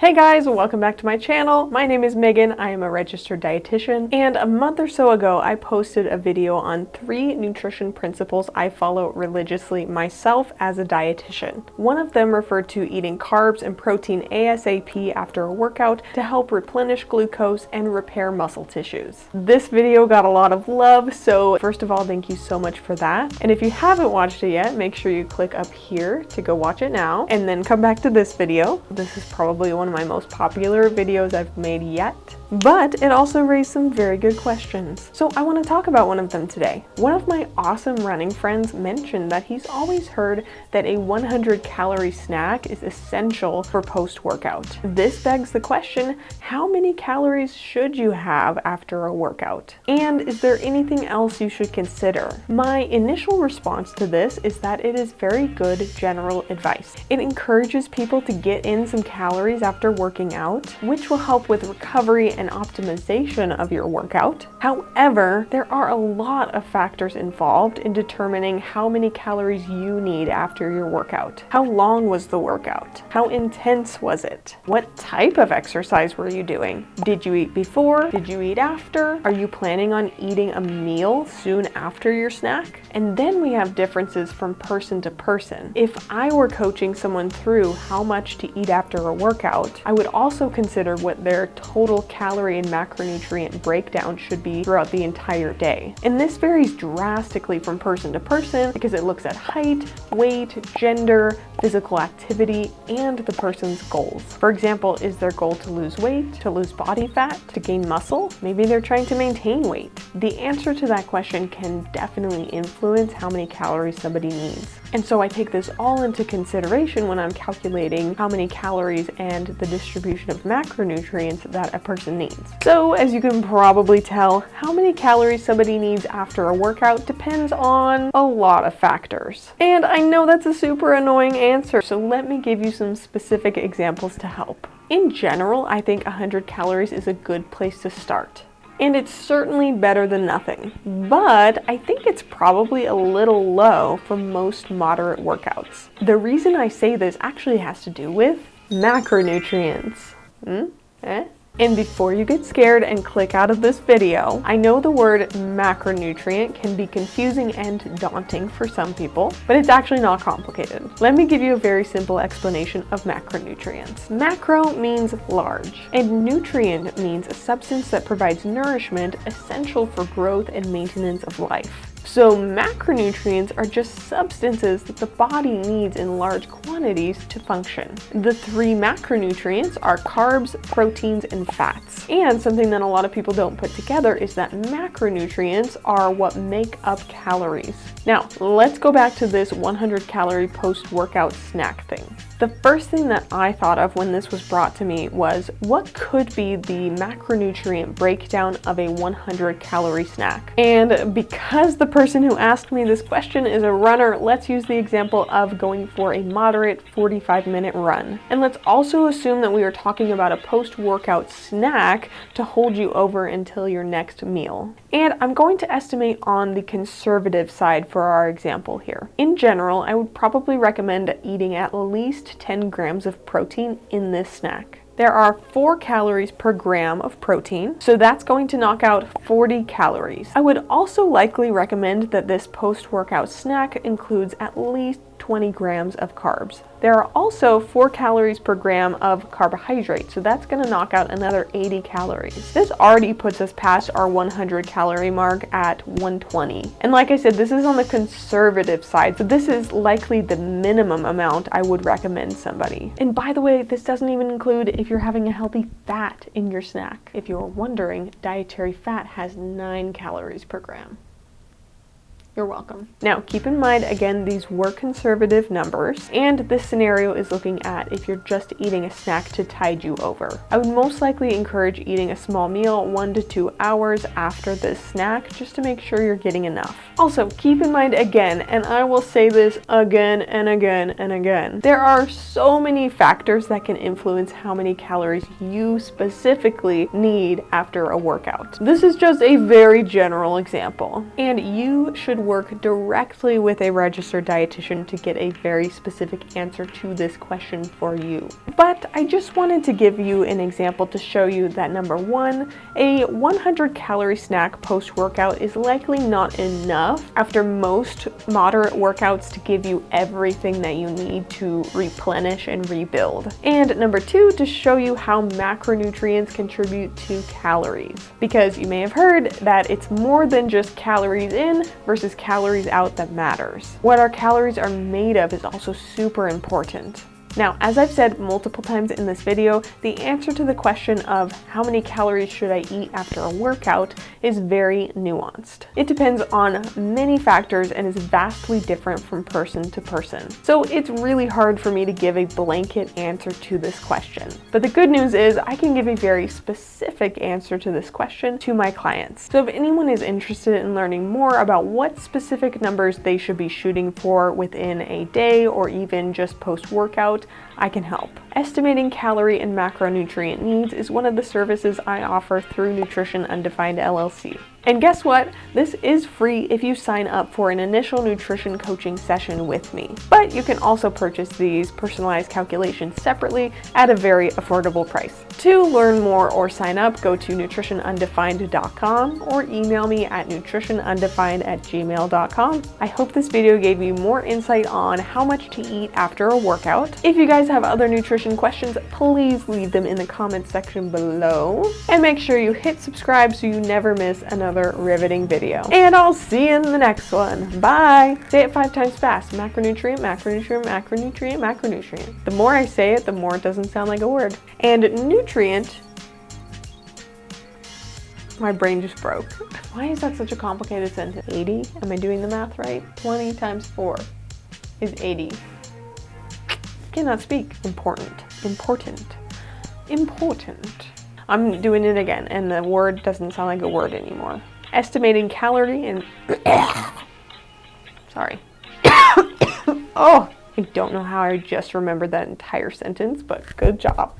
Hey guys, welcome back to my channel. My name is Megan. I am a registered dietitian, and a month or so ago I posted a video on 3 nutrition principles I follow religiously myself as a dietitian. One of them referred to eating carbs and protein ASAP after a workout to help replenish glucose and repair muscle tissues. This video got a lot of love, so first of all, thank you so much for that. And if you haven't watched it yet, make sure you click up here to go watch it now, and then come back to this video. This is probably one of my most popular videos I've made yet, but it also raised some very good questions. So I want to talk about one of them today. One of my awesome running friends mentioned that he's always heard that a 100-calorie snack is essential for post-workout. This begs the question, how many calories should you have after a workout? And is there anything else you should consider? My initial response to this is that it is very good general advice. It encourages people to get in some calories after working out, which will help with recovery and optimization of your workout. However, there are a lot of factors involved in determining how many calories you need after your workout. How long was the workout? How intense was it? What type of exercise were you doing? Did you eat before? Did you eat after? Are you planning on eating a meal soon after your snack? And then we have differences from person to person. If I were coaching someone through how much to eat after a workout, I would also consider what their total calorie and macronutrient breakdown should be throughout the entire day. And this varies drastically from person to person because it looks at height, weight, gender, physical activity, and the person's goals. For example, is their goal to lose weight, to lose body fat, to gain muscle? Maybe they're trying to maintain weight. The answer to that question can definitely influence how many calories somebody needs. And so I take this all into consideration when I'm calculating how many calories and the distribution of macronutrients that a person needs. So as you can probably tell, how many calories somebody needs after a workout depends on a lot of factors. And I know that's a super annoying answer, so let me give you some specific examples to help. In general, I think 100 calories is a good place to start. And it's certainly better than nothing, but I think it's probably a little low for most moderate workouts. The reason I say this actually has to do with macronutrients. And before you get scared and click out of this video, I know the word macronutrient can be confusing and daunting for some people, but it's actually not complicated. Let me give you a very simple explanation of macronutrients. Macro means large, and nutrient means a substance that provides nourishment essential for growth and maintenance of life. So macronutrients are just substances that the body needs in large quantities to function. The 3 macronutrients are carbs, proteins, and fats. And something that a lot of people don't put together is that macronutrients are what make up calories. Now, let's go back to this 100-calorie post-workout snack thing. The first thing that I thought of when this was brought to me was, what could be the macronutrient breakdown of a 100-calorie snack? And because the person who asked me this question is a runner, let's use the example of going for a moderate 45-minute run. And let's also assume that we are talking about a post-workout snack to hold you over until your next meal. And I'm going to estimate on the conservative side for our example here. In general, I would probably recommend eating at least 10 grams of protein in this snack. There are 4 calories per gram of protein, so that's going to knock out 40 calories. I would also likely recommend that this post-workout snack includes at least 20 grams of carbs. There are also 4 calories per gram of carbohydrate, so that's going to knock out another 80 calories. This already puts us past our 100 calorie mark at 120. And like I said, this is on the conservative side, so this is likely the minimum amount I would recommend somebody. And by the way, this doesn't even include if you're having a healthy fat in your snack. If you're wondering, dietary fat has 9 calories per gram. You're welcome. Now, keep in mind, again, these were conservative numbers, and this scenario is looking at if you're just eating a snack to tide you over. I would most likely encourage eating a small meal 1 to 2 hours after this snack, just to make sure you're getting enough. Also, keep in mind again, and I will say this again and again and again, there are so many factors that can influence how many calories you specifically need after a workout. This is just a very general example, and you should work directly with a registered dietitian to get a very specific answer to this question for you. But I just wanted to give you an example to show you that number one, a 100 calorie snack post-workout is likely not enough after most moderate workouts to give you everything that you need to replenish and rebuild. And number two, to show you how macronutrients contribute to calories. Because you may have heard that it's more than just calories in versus calories out that matters. What our calories are made of is also super important. Now, as I've said multiple times in this video, the answer to the question of how many calories should I eat after a workout is very nuanced. It depends on many factors and is vastly different from person to person. So it's really hard for me to give a blanket answer to this question. But the good news is I can give a very specific answer to this question to my clients. So if anyone is interested in learning more about what specific numbers they should be shooting for within a day or even just post-workout, I can help. Estimating calorie and macronutrient needs is one of the services I offer through Nutrition Undefined LLC. And guess what? This is free if you sign up for an initial nutrition coaching session with me. But you can also purchase these personalized calculations separately at a very affordable price. To learn more or sign up, go to nutritionundefined.com or email me at nutritionundefined@gmail.com. I hope this video gave you more insight on how much to eat after a workout. If you guys have other nutrition questions, please leave them in the comments section below. And make sure you hit subscribe so you never miss another riveting video. And I'll see you in the next one. Bye! Say it 5 times fast. Macronutrient, macronutrient, macronutrient, macronutrient. The more I say it, the more it doesn't sound like a word. And nutrient, my brain just broke. Why is that such a complicated sentence? 80? Am I doing the math right? 20 times 4 is 80. Cannot speak. Important. Important. Important. I'm doing it again, and the word doesn't sound like a word anymore. Estimating calorie and... Sorry. Oh, I don't know how I just remembered that entire sentence, but good job.